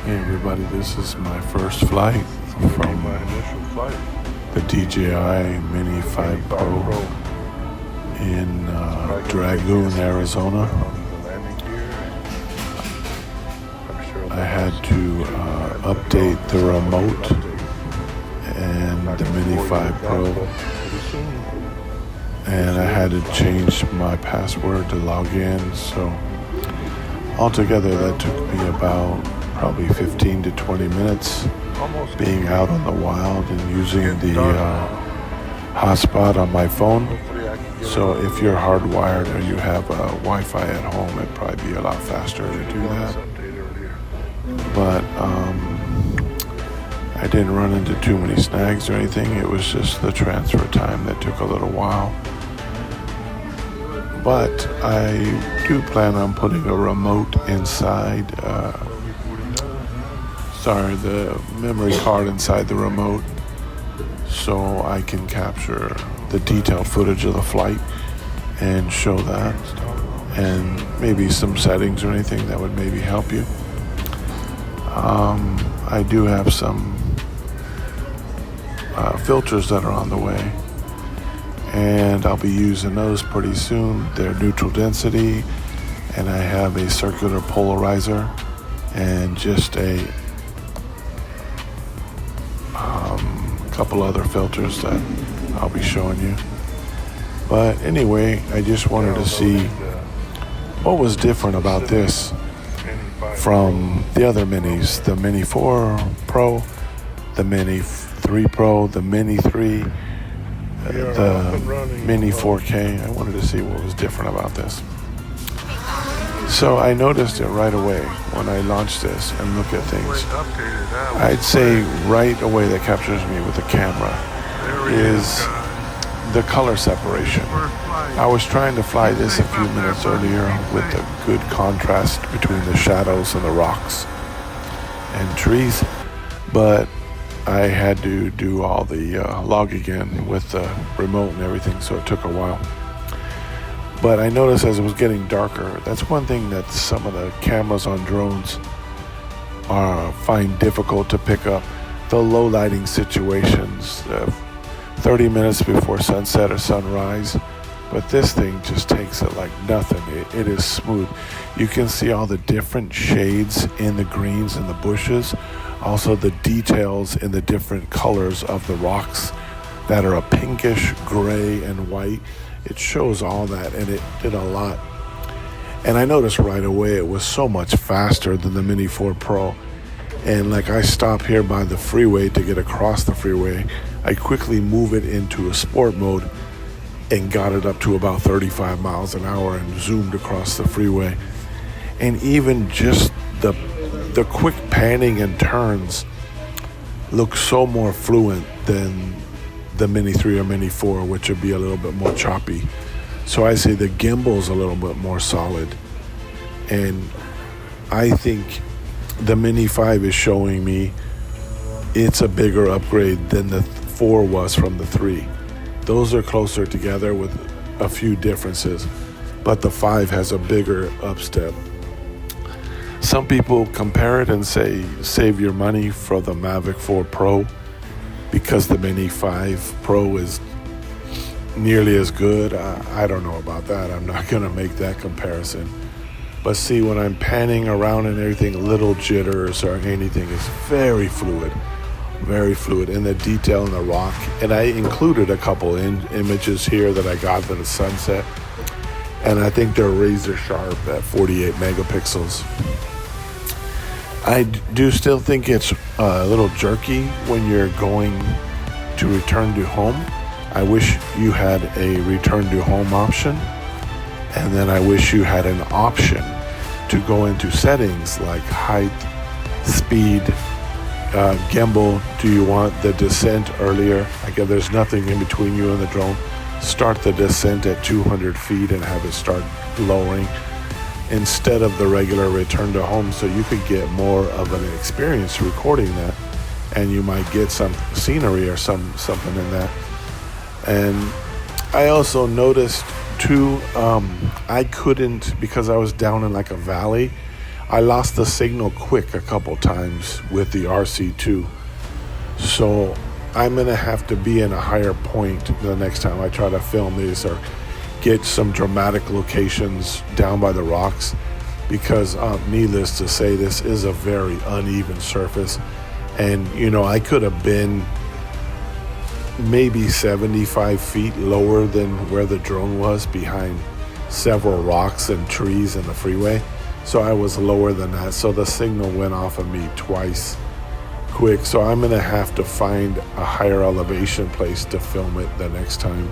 Hey everybody, this is my first flight from My initial flight. the DJI MINI 5 Pro in Dragoon, Arizona. The landing gear. I'm sure I had to update the remote and the MINI 5 Pro, and I had to change my password to log in, so altogether that took me about probably 15 to 20 minutes being out on the wild and using the hotspot on my phone. So if you're hardwired or you have Wi-Fi at home, it'd probably be a lot faster to do that. But I didn't run into too many snags or anything. It was just the transfer time that took a little while. But I do plan on putting a remote inside, the memory card inside the remote, so I can capture the detailed footage of the flight and show that, and maybe some settings or anything that would maybe help you. I do have some filters that are on the way, and I'll be using those pretty soon. They're neutral density, and I have a circular polarizer and just a couple other filters that I'll be showing you. But anyway, I just wanted to see what was different about this from the other minis, the Mini 4 Pro, the Mini 3 Pro, the Mini 3, the Mini 4K. I wanted to see what was different about this. So I noticed it right away when I launched this and look at things. I'd say right away that captures me with the camera is the color separation. I was trying to fly this a few minutes earlier with a good contrast between the shadows and the rocks and trees, but I had to do all the log again with the remote and everything, so it took a while. But I noticed as it was getting darker, that's one thing that some of the cameras on drones find difficult to pick up. The low lighting situations, 30 minutes before sunset or sunrise. But this thing just takes it like nothing. It is smooth. You can see all the different shades in the greens and the bushes. Also the details in the different colors of the rocks that are a pinkish, gray, and white. It shows all that, and it did a lot. And I noticed right away it was so much faster than the Mini 4 Pro. And like I stop here by the freeway to get across the freeway, I quickly move it into a sport mode and got it up to about 35 miles an hour and zoomed across the freeway. And even just the quick panning and turns look so more fluent than the Mini 3 or Mini 4, which would be a little bit more choppy. So I say the gimbal's a little bit more solid. And I think the Mini 5 is showing me it's a bigger upgrade than the 4 was from the 3. Those are closer together with a few differences, but the 5 has a bigger upstep. Some people compare it and say save your money for the Mavic 4 Pro because the Mini 5 Pro is nearly as good. I don't know about that. I'm not going to make that comparison. But see, when I'm panning around and everything, little jitters or anything is very fluid. And the detail in the rock. And I included a couple images here that I got of the sunset. And I think they're razor sharp at 48 megapixels. I do still think it's a little jerky when you're going to return to home. I wish you had a return to home option. And then I wish you had an option to go into settings like height, speed, gimbal. Do you want the descent earlier? Again, there's nothing in between you and the drone. Start the descent at 200 feet and have it start lowering instead of the regular return to home, so you could get more of an experience recording that, and you might get some scenery or something in that. And I also noticed too, I couldn't, because I was down in like a valley, I lost the signal quick a couple times with the RC2. So I'm going to have to be in a higher point the next time I try to film this or get some dramatic locations down by the rocks, because needless to say, this is a very uneven surface. And, you know, I could have been maybe 75 feet lower than where the drone was, behind several rocks and trees in the freeway. So I was lower than that. So the signal went off of me twice quick. So I'm going to have to find a higher elevation place to film it the next time.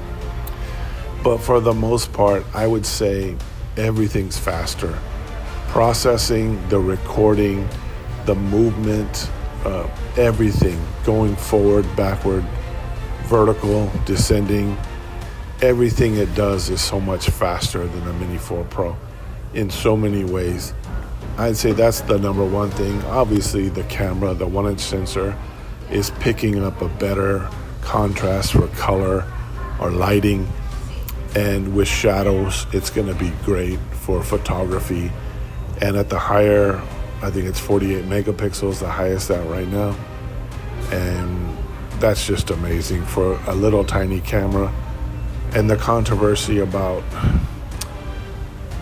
But for the most part, I would say everything's faster. Processing, the recording, the movement, everything, going forward, backward, vertical, descending, everything it does is so much faster than the Mini 4 Pro in so many ways. I'd say that's the number one thing. Obviously, the camera, the 1-inch sensor, is picking up a better contrast for color or lighting. And with shadows, it's going to be great for photography. And at the higher, I think it's 48 megapixels, the highest out right now. And that's just amazing for a little tiny camera. And the controversy about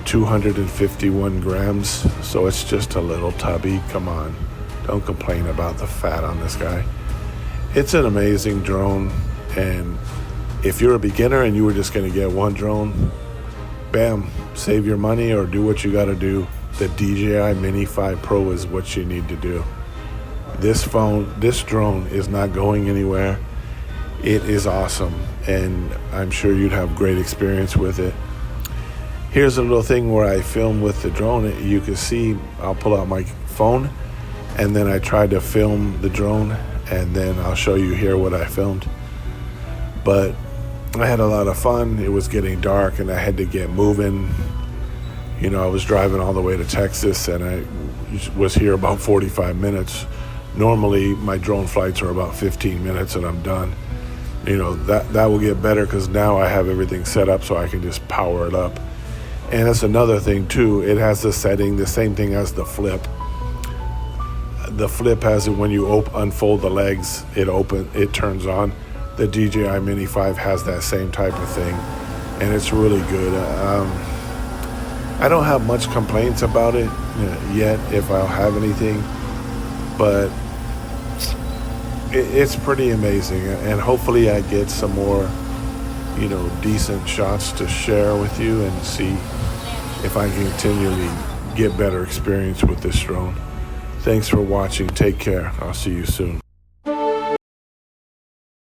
251 grams, so it's just a little tubby. Come on, don't complain about the fat on this guy. It's an amazing drone, and if you're a beginner and you were just going to get one drone, bam, save your money or do what you got to do. The DJI Mini 5 Pro is what you need to do. This drone is not going anywhere. It is awesome, and I'm sure you'd have great experience with it. Here's a little thing where I film with the drone. You can see I'll pull out my phone, and then I tried to film the drone, and then I'll show you here what I filmed. But I had a lot of fun. It was getting dark, and I had to get moving. You know, I was driving all the way to Texas, and I was here about 45 minutes. Normally, my drone flights are about 15 minutes, and I'm done. You know, that will get better because now I have everything set up so I can just power it up. And that's another thing too. It has the setting, the same thing as the Flip. The Flip has it when you unfold the legs, it turns on. The DJI Mini 5 has that same type of thing, and it's really good. I don't have much complaints about it yet, if I'll have anything, but it's pretty amazing, and hopefully I get some more, you know, decent shots to share with you and see if I can continually get better experience with this drone. Thanks for watching. Take care. I'll see you soon.